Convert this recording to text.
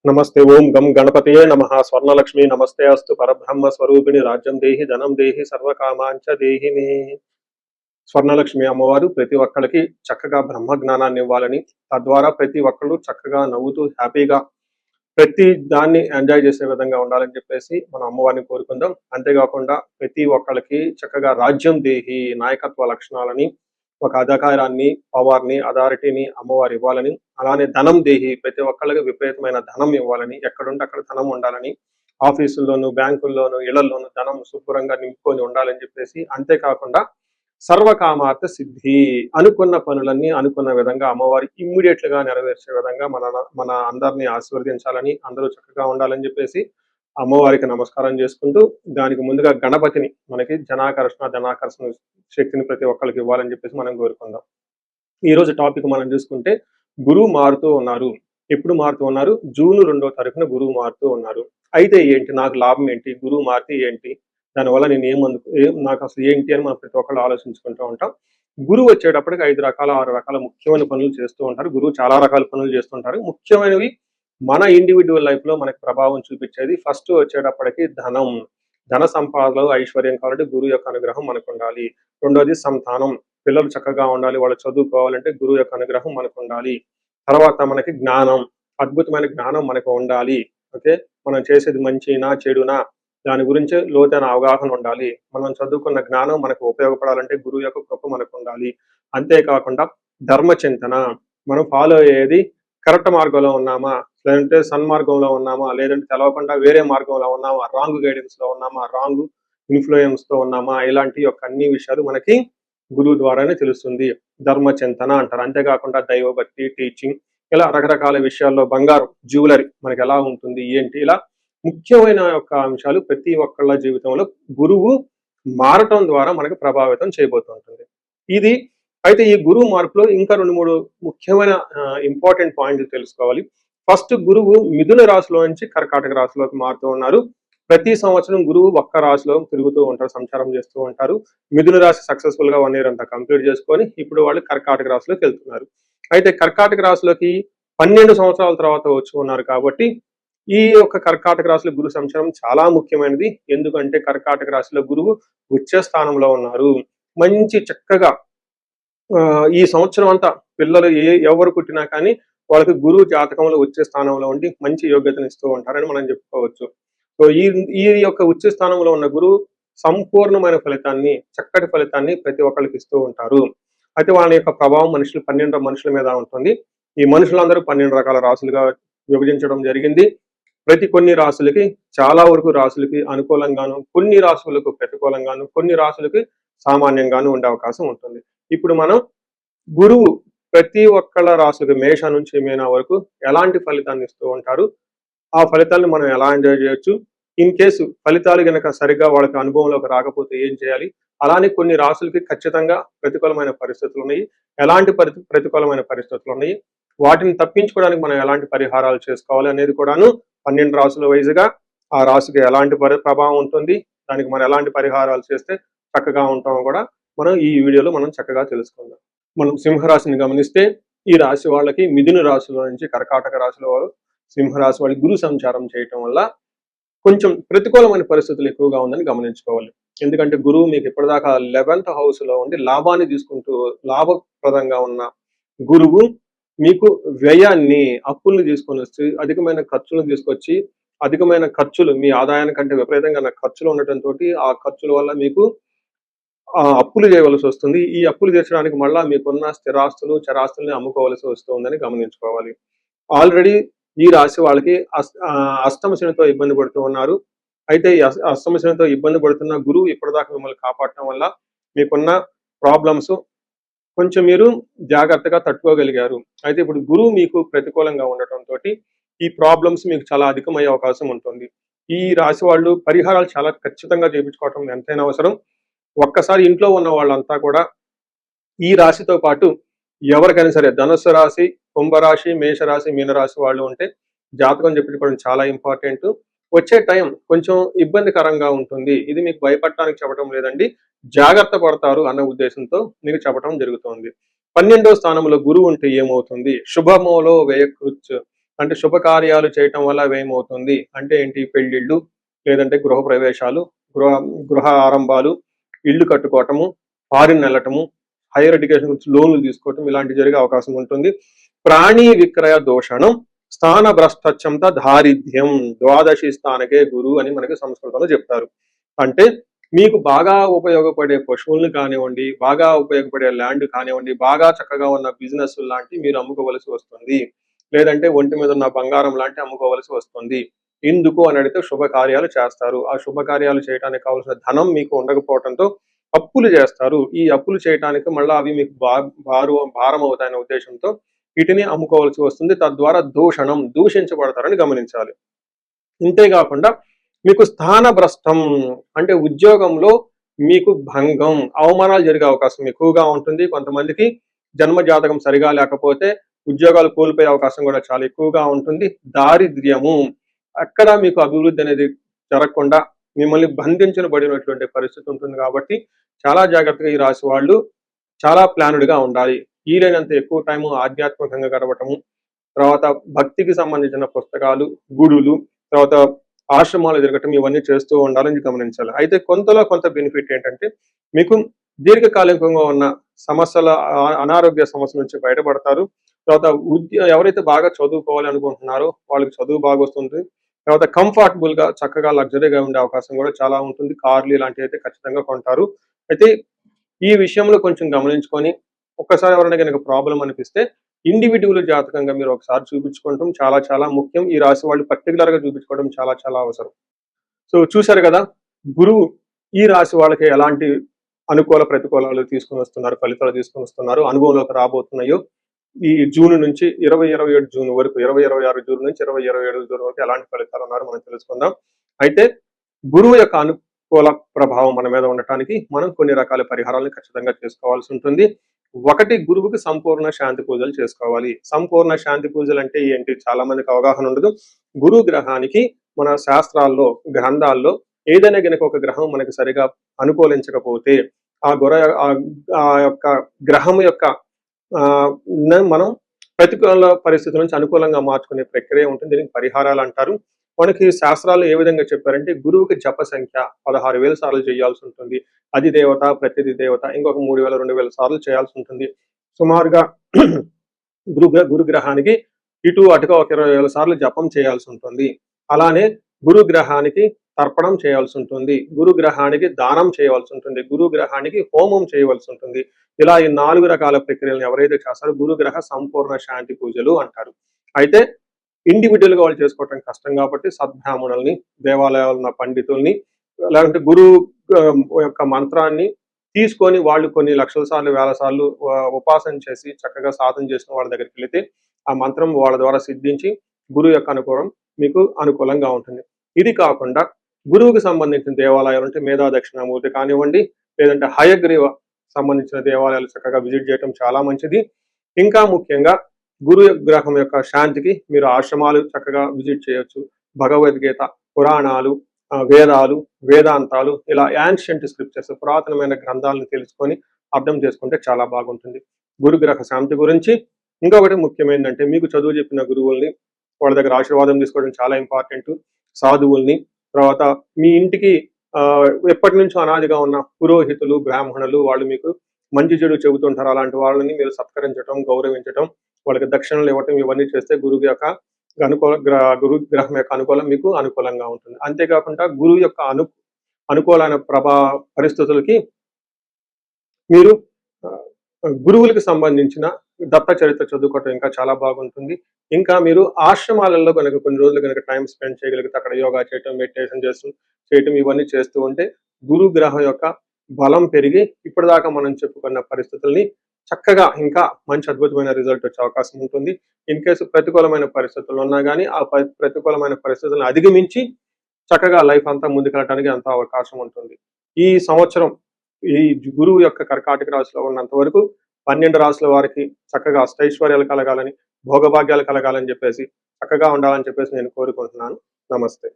नमस्ते ओं गम गणपतये नमः स्वर्णलक्ष्मी नमस्ते अस्तु परब्रह्म स्वरूपिणी राज्యం దేహి ధనం దేహి సర్వకామాంచ దేహి మే స్వర్ణలక్ష్మి అమ్మవారు ప్రతి ఒక్కరికి చక్కగా బ్రహ్మ జ్ఞానాన్ని ఇవ్వాలని తద్వారా ప్రతి ఒక్కళ్ళు చక్కగా నవ్వుతూ హ్యాపీగా ప్రతి దాన్ని ఎంజాయ్ చేసే విధంగా ఉండాలని చెప్పేసి మనం అమ్మవారిని కోరుకుందాం. అంతేకాకుండా ప్రతి ఒక్కళ్ళకి చక్కగా రాజ్యం దేహి నాయకత్వ లక్షణాలని ఒక అధికారాన్ని పవర్ని అథారిటీని అమ్మవారు ఇవ్వాలని, అలానే ధనం దేహి ప్రతి ఒక్కళ్ళకి విపరీతమైన ధనం ఇవ్వాలని, ఎక్కడుంటే అక్కడ ధనం ఉండాలని, ఆఫీసుల్లోనూ బ్యాంకుల్లోనూ ఇళ్లలోనూ ధనం శుభ్రంగా నింపుకొని ఉండాలని చెప్పేసి, అంతేకాకుండా సర్వకామార్థ సిద్ధి అనుకున్న పనులన్నీ అనుకున్న విధంగా అమ్మవారి ఇమ్మీడియట్ గా నెరవేర్చే విధంగా మన అందరినీ ఆశీర్వదించాలని, అందరూ చక్కగా ఉండాలని చెప్పేసి అమ్మవారికి నమస్కారం చేసుకుంటూ, దానికి ముందుగా గణపతిని మనకి ధనాకర్షణ శక్తిని ప్రతి ఒక్కరికి ఇవ్వాలని చెప్పేసి మనం కోరుకుందాం. ఈ రోజు టాపిక్ మనం చూసుకుంటే గురువు మారుతూ ఉన్నారు. ఎప్పుడు మారుతూ ఉన్నారు? జూన్ 2వ తారీఖున గురువు మారుతూ ఉన్నారు. అయితే ఏంటి, నాకు లాభం ఏంటి, గురువు మారితే ఏంటి, దానివల్ల నేను నాకు అసలు ఏంటి అని మనం ప్రతి ఒక్కళ్ళు ఆలోచించుకుంటూ ఉంటాం. గురువు వచ్చేటప్పటికి 5 రకాల 6 రకాల ముఖ్యమైన పనులు చేస్తూ ఉంటారు. గురువు చాలా రకాల పనులు చేస్తుంటారు. ముఖ్యమైనవి మన ఇండివిడ్యువల్ లైఫ్ లో మనకి ప్రభావం చూపించేది ఫస్ట్ వచ్చేటప్పటికి ధనం. ధన సంపాదనలో ఐశ్వర్యం కావాలంటే గురువు యొక్క అనుగ్రహం మనకు ఉండాలి. రెండోది సంతానం, పిల్లలు చక్కగా ఉండాలి, వాళ్ళు చదువుకోవాలంటే గురువు యొక్క అనుగ్రహం మనకు ఉండాలి. తర్వాత మనకి జ్ఞానం, అద్భుతమైన జ్ఞానం మనకు ఉండాలి. ఓకే, మనం చేసేది మంచినా చెడునా దాని గురించి లోతైన అవగాహన ఉండాలి. మనం చదువుకున్న జ్ఞానం మనకు ఉపయోగపడాలంటే గురువు యొక్క కృప మనకు ఉండాలి. అంతేకాకుండా ధర్మచింతన, మనం ఫాలో అయ్యేది కరెక్ట్ మార్గంలో ఉన్నామా, లేదంటే సన్మార్గంలో ఉన్నామా, లేదంటే తెలవకుండా వేరే మార్గంలో ఉన్నామా, రాంగ్ గైడెన్స్ లో ఉన్నామా, రాంగ్ ఇన్ఫ్లుయెన్స్ తో ఉన్నామా, ఇలాంటి యొక్క అన్ని విషయాలు మనకి గురువు ద్వారానే తెలుస్తుంది. ధర్మచింతన అంటారు. అంతేకాకుండా దైవభక్తి, టీచింగ్, ఇలా రకరకాల విషయాల్లో బంగారం, జ్యువెలరీ మనకి ఎలా ఉంటుంది ఏంటి, ఇలా ముఖ్యమైన యొక్క అంశాలు ప్రతి ఒక్కళ్ళ జీవితంలో గురువు మారటం ద్వారా మనకు ప్రభావితం చేయబోతుంటుంది. ఇది అయితే ఈ గురువు మార్పులో ఇంకా 2-3 ముఖ్యమైన ఇంపార్టెంట్ పాయింట్లు తెలుసుకోవాలి. ఫస్ట్, గురువు మిథున రాశిలో నుంచి కర్కాటక రాశిలోకి మారుతూ ఉన్నారు. ప్రతి సంవత్సరం గురువు ఒక్క రాశిలో తిరుగుతూ ఉంటారు, సంచారం చేస్తూ ఉంటారు. మిథున రాశి సక్సెస్ఫుల్ గా 1 ఇయర్ అంతా కంప్లీట్ చేసుకొని ఇప్పుడు వాళ్ళు కర్కాటక రాశిలోకి వెళ్తున్నారు. అయితే కర్కాటక రాశిలోకి 12 సంవత్సరాల తర్వాత వచ్చి ఉన్నారు కాబట్టి ఈ యొక్క కర్కాటక రాశిలో గురు సంచారం చాలా ముఖ్యమైనది. ఎందుకంటే కర్కాటక రాశిలో గురువు ఉచ్చ స్థానంలో ఉన్నారు. మంచి చక్కగా ఈ సంవత్సరం అంతా పిల్లలు ఎవరు పుట్టినా కానీ వాళ్ళకి గురువు జాతకంలో వచ్చే స్థానంలో ఉండి మంచి యోగ్యతను ఇస్తూ ఉంటారని మనం చెప్పుకోవచ్చు. సో ఈ ఈ యొక్క ఉచ్చ స్థానంలో ఉన్న గురువు సంపూర్ణమైన ఫలితాన్ని, చక్కటి ఫలితాన్ని ప్రతి ఒక్కరికి ఇస్తూ ఉంటారు. అయితే వాళ్ళ యొక్క ప్రభావం 12 మనుషుల మీద ఉంటుంది. ఈ మనుషులందరూ 12 రకాల రాశులుగా విభజించడం జరిగింది. కొన్ని రాశులకి, చాలా వరకు రాశులకి అనుకూలంగాను, కొన్ని రాశులకు ప్రతికూలంగాను, కొన్ని రాశులకి సామాన్యంగాను ఉండే అవకాశం ఉంటుంది. ఇప్పుడు మనం గురువు ప్రతి ఒక్కళ్ళ రాశులకి మేష నుంచి మీన వరకు ఎలాంటి ఫలితాన్ని ఇస్తూ ఉంటారు, ఆ ఫలితాలను మనం ఎలా ఎంజాయ్ చేయొచ్చు, ఇన్ కేసు ఫలితాలు గనక సరిగ్గా వాళ్ళకి అనుభవంలోకి రాకపోతే ఏం చేయాలి, అలానే కొన్ని రాశులకి ఖచ్చితంగా ప్రతికూలమైన పరిస్థితులు ఉన్నాయి, ఎలాంటి ప్రతికూలమైన పరిస్థితులు ఉన్నాయి, వాటిని తప్పించుకోవడానికి మనం ఎలాంటి పరిహారాలు చేసుకోవాలి అనేది కూడాను 12 రాశుల వైజ్గా ఆ రాశికి ఎలాంటి ప్రభావం ఉంటుంది, దానికి మనం ఎలాంటి పరిహారాలు చేస్తే చక్కగా ఉంటామో కూడా మనం ఈ వీడియోలో మనం చక్కగా తెలుసుకుందాం. మనం సింహరాశిని గమనిస్తే ఈ రాశి వాళ్ళకి మిథున రాశిలో నుంచి కర్కాటక రాశిలో సింహరాశి వాళ్ళకి గురు సంచారం చేయటం వల్ల కొంచెం ప్రతికూలమైన పరిస్థితులు ఎక్కువగా ఉందని గమనించుకోవాలి. ఎందుకంటే గురువు మీకు ఇప్పటిదాకా 11th హౌస్ లో ఉండి లాభాన్ని తీసుకుంటూ లాభప్రదంగా ఉన్న గురువు మీకు వ్యయాన్ని, అప్పుల్ని తీసుకొని వచ్చి అధికమైన ఖర్చులను తీసుకొచ్చి, అధికమైన ఖర్చులు మీ ఆదాయానికంటే విపరీతంగా ఖర్చులు ఉండటంతో ఆ ఖర్చుల వల్ల మీకు అప్పులు చేయవలసి వస్తుంది. ఈ అప్పులు తీర్చడానికి మళ్ళా మీకున్న స్థిరాస్తులు, చరాస్తుల్ని అమ్ముకోవలసి వస్తుందని గమనించుకోవాలి. ఆల్రెడీ ఈ రాశి వాళ్ళకి అష్టమ శనితో ఇబ్బంది పడుతూ ఉన్నారు. అయితే ఈ అష్టమ శనితో ఇబ్బంది పడుతున్న గురువు ఇప్పటిదాకా మిమ్మల్ని కాపాడటం వల్ల మీకున్న ప్రాబ్లమ్స్ కొంచెం మీరు జాగ్రత్తగా తట్టుకోగలిగారు. అయితే ఇప్పుడు గురువు మీకు ప్రతికూలంగా ఉండటంతో ఈ ప్రాబ్లమ్స్ మీకు చాలా అధికమయ్యే అవకాశం ఉంటుంది. ఈ రాశి వాళ్ళు పరిహారాలు చాలా ఖచ్చితంగా చేయించుకోవటం ఎంతైనా అవసరం. ఒక్కసారి ఇంట్లో ఉన్న వాళ్ళంతా కూడా ఈ రాశితో పాటు ఎవరికైనా సరే ధనుస్సు రాశి, కుంభరాశి, మేషరాశి, మీనరాశి వాళ్ళు ఉంటే జాతకం చెప్పించుకోవడం చాలా ఇంపార్టెంట్. వచ్చే టైం కొంచెం ఇబ్బందికరంగా ఉంటుంది. ఇది మీకు భయపడటానికి చెప్పడం లేదండి, జాగ్రత్త పడతారు అన్న ఉద్దేశంతో మీకు చెప్పడం జరుగుతుంది. 12వ స్థానంలో గురువు ఉంటే ఏమవుతుంది? శుభమోలో వ్యయకృత్, అంటే శుభకార్యాలు చేయటం వల్ల అవేమవుతుంది అంటే ఏంటి? పెళ్ళిళ్ళు, లేదంటే గృహప్రవేశాలు, గృహ గృహ ఆరంభాలు, ఇల్లు కట్టుకోవటము, ఫారిన్ వెళ్ళటము, హైయర్ ఎడ్యుకేషన్ గురించి లోన్లు తీసుకోవటం ఇలాంటివి జరిగే అవకాశం ఉంటుంది. ప్రాణి విక్రయ దోషణం, స్థాన భ్రష్టత్యంత దారిద్ర్యం, ద్వాదశి స్థానకే గురు అని మనకి సంస్కృతంలో చెప్తారు. అంటే మీకు బాగా ఉపయోగపడే పశువులను కానివ్వండి, బాగా ఉపయోగపడే ల్యాండ్ కానివ్వండి, బాగా చక్కగా ఉన్న బిజినెస్ లాంటివి మీరు అమ్ముకోవలసి వస్తుంది. లేదంటే ఒంటి మీద ఉన్న బంగారం లాంటి అమ్ముకోవలసి వస్తుంది. ఎందుకు అని అడిగితే శుభకార్యాలు చేస్తారు. ఆ శుభకార్యాలు చేయడానికి కావాల్సిన ధనం మీకు ఉండకపోవడంతో అప్పులు చేస్తారు. ఈ అప్పులు చేయటానికి మళ్ళా అవి మీకు భారం అవుతాయనే ఉద్దేశంతో వీటిని అమ్ముకోవాల్సి వస్తుంది. తద్వారా దూషించబడతారని గమనించాలి. ఇంతేకాకుండా మీకు స్థాన భ్రష్టం అంటే ఉద్యోగంలో మీకు భంగం, అవమానాలు జరిగే అవకాశం ఎక్కువగా ఉంటుంది. కొంతమందికి జన్మ జాతకం సరిగా లేకపోతే ఉద్యోగాలు కోల్పోయే అవకాశం కూడా చాలా ఎక్కువగా ఉంటుంది. దారిద్ర్యము, అక్కడ మీకు అభివృద్ధి అనేది జరగకుండా మిమ్మల్ని బంధించబడినటువంటి పరిస్థితి ఉంటుంది. కాబట్టి చాలా జాగ్రత్తగా ఈ రాశి వాళ్ళు చాలా ప్లానుడ్గా ఉండాలి. వీలైనంత ఎక్కువ టైము ఆధ్యాత్మికంగా గడపటము, తర్వాత భక్తికి సంబంధించిన పుస్తకాలు, గుడులు, తర్వాత ఆశ్రమాలు తిరగటం ఇవన్నీ చేస్తూ ఉండాలని గమనించాలి. అయితే కొంతలో కొంత బెనిఫిట్ ఏంటంటే మీకు దీర్ఘకాలికంగా ఉన్న సమస్యల అనారోగ్య సమస్యల నుంచి బయటపడతారు. తర్వాత ఎవరైతే బాగా చదువుకోవాలి అనుకుంటున్నారో వాళ్ళకి చదువు బాగా వస్తుంది. తర్వాత కంఫర్టబుల్ గా చక్కగా లగ్జరీగా ఉండే అవకాశం కూడా చాలా ఉంటుంది. కార్లు ఇలాంటివి అయితే ఖచ్చితంగా కొంటారు. అయితే ఈ విషయంలో కొంచెం గమనించుకొని ఒక్కసారి ఎవరైనా కనుక ప్రాబ్లం అనిపిస్తే ఇండివిడ్యువల్ జాతకంగా మీరు ఒకసారి చూపించుకోవడం చాలా చాలా ముఖ్యం. ఈ రాశి వాళ్ళు పర్టికులర్ గా చూపించుకోవడం చాలా చాలా అవసరం. సో చూశారు కదా, గురువు ఈ రాశి వాళ్ళకి ఎలాంటి అనుకూల ప్రతికూలాలు తీసుకుని వస్తున్నారు, ఫలితాలు తీసుకుని వస్తున్నారు, అనుభవంలోకి రాబోతున్నాయో ఈ జూన్ నుంచి 2027 జూన్ వరకు, 2026 జూన్ నుంచి 2027 జూన్ వరకు ఎలాంటి ఫలితాలు ఉన్నారో మనం తెలుసుకుందాం. అయితే గురువు యొక్క అనుకూల ప్రభావం మన మీద ఉండటానికి మనం కొన్ని రకాల పరిహారాలను ఖచ్చితంగా చేసుకోవాల్సి ఉంటుంది. ఒకటి, గురువుకి సంపూర్ణ శాంతి పూజలు చేసుకోవాలి. సంపూర్ణ శాంతి పూజలు అంటే ఏంటి? చాలా మందికి అవగాహన ఉండదు. గురు గ్రహానికి మన శాస్త్రాల్లో, గ్రంథాల్లో ఏదైనా గనక ఒక గ్రహం మనకి సరిగా అనుకూలించకపోతే ఆ ఆ యొక్క గ్రహం యొక్క మనం ప్రతికూల పరిస్థితుల నుంచి అనుకూలంగా మార్చుకునే ప్రక్రియ ఉంటుంది. దీనికి పరిహారాలు అంటారు. మనకి శాస్త్రాలు ఏ విధంగా చెప్పారంటే గురువుకి జప సంఖ్య 16,000 సార్లు చేయాల్సి ఉంటుంది. అది దేవత, ప్రతిది దేవత ఇంకొక 3,000, 2,000 సార్లు చేయాల్సి ఉంటుంది. సుమారుగా గురుగ్రహానికి ఇటు అటుగా ఒక 20,000 సార్లు జపం చేయాల్సి ఉంటుంది. అలానే గురుగ్రహానికి తర్పణం చేయాల్సి ఉంటుంది. గురుగ్రహానికి దానం చేయవలసి ఉంటుంది. గురుగ్రహానికి హోమం చేయవలసి ఉంటుంది. ఇలా ఈ 4 రకాల ప్రక్రియలను ఎవరైతే చేస్తారో గురుగ్రహ సంపూర్ణ శాంతి పూజలు అంటారు. అయితే ఇండివిజువల్ గా వాళ్ళు చేసుకోవటం కష్టం కాబట్టి సద్బ్రాహ్మణుల్ని, దేవాలయాలు ఉన్న పండితుల్ని, లేదంటే గురువు యొక్క మంత్రాన్ని తీసుకొని వాళ్ళు కొన్ని లక్షల సార్లు, వేల సార్లు ఉపాసన చేసి చక్కగా సాధన చేసిన వాళ్ళ దగ్గరికి వెళితే ఆ మంత్రం వాళ్ళ ద్వారా సిద్ధించి గురువు యొక్క అనుకూలం మీకు అనుకూలంగా ఉంటుంది. ఇది కాకుండా గురువుకి సంబంధించిన దేవాలయాలు అంటే మేధా దక్షిణామూర్తి కానివ్వండి, లేదంటే హయగ్రీవ సంబంధించిన దేవాలయాలు చక్కగా విజిట్ చేయడం చాలా మంచిది. ఇంకా ముఖ్యంగా గురు గ్రహం యొక్క శాంతికి మీరు ఆశ్రమాలు చక్కగా విజిట్ చేయొచ్చు. భగవద్గీత, పురాణాలు, వేదాలు, వేదాంతాలు ఇలా యాన్షియంట్ స్క్రిప్చర్స్ పురాతనమైన గ్రంథాలను తెలుసుకొని అర్థం చేసుకుంటే చాలా బాగుంటుంది. గురుగ్రహ శాంతి గురించి ఇంకొకటి ముఖ్యమైనదంటే మీకు చదువు చెప్పిన గురువుల్ని వాళ్ళ దగ్గర ఆశీర్వాదం తీసుకోవడం చాలా ఇంపార్టెంట్. సాధువుల్ని, తర్వాత మీ ఇంటికి ఎప్పటి నుంచో అనాదిగా ఉన్న పురోహితులు, బ్రాహ్మణులు వాళ్ళు మీకు మంచి చెడు చెబుతుంటారు. అలాంటి వాళ్ళని మీరు సత్కరించడం, గౌరవించడం, వాళ్ళకి దక్షిణలు ఇవ్వటం ఇవన్నీ చేస్తే గురువు యొక్క గురు గ్రహం యొక్క అనుకూలం మీకు అనుకూలంగా ఉంటుంది. అంతేకాకుండా గురువు యొక్క అనుకూలమైన పరిస్థితులకి మీరు గురువులకు సంబంధించిన దత్త చరిత్ర చదువుకోవటం ఇంకా చాలా బాగుంటుంది. ఇంకా మీరు ఆశ్రమాలలో కనుక కొన్ని రోజులు కనుక టైం స్పెండ్ చేయగలిగితే అక్కడ యోగా చేయటం, మెడిటేషన్ చేయటం ఇవన్నీ చేస్తూ ఉంటే గురు గ్రహం యొక్క బలం పెరిగి ఇప్పటిదాకా మనం చెప్పుకున్న పరిస్థితుల్ని చక్కగా ఇంకా మంచి అద్భుతమైన రిజల్ట్ వచ్చే అవకాశం ఉంటుంది. ఇన్ కేసు ప్రతికూలమైన పరిస్థితులు ఉన్నా కానీ ఆ ప్రతికూలమైన పరిస్థితులను అధిగమించి చక్కగా లైఫ్ అంతా ముందుకెళ్ళడానికి అంత అవకాశం ఉంటుంది. ఈ సంవత్సరం ఈ గురువు యొక్క కర్కాటక రాశిలో ఉన్నంత వరకు 12 రాశుల వారికి చక్కగా అష్టైశ్వర్యాలు కలగాలని, భోగభాగ్యాలు కలగాలని చెప్పేసి చక్కగా ఉండాలని చెప్పేసి నేను కోరుకుంటున్నాను. నమస్తే.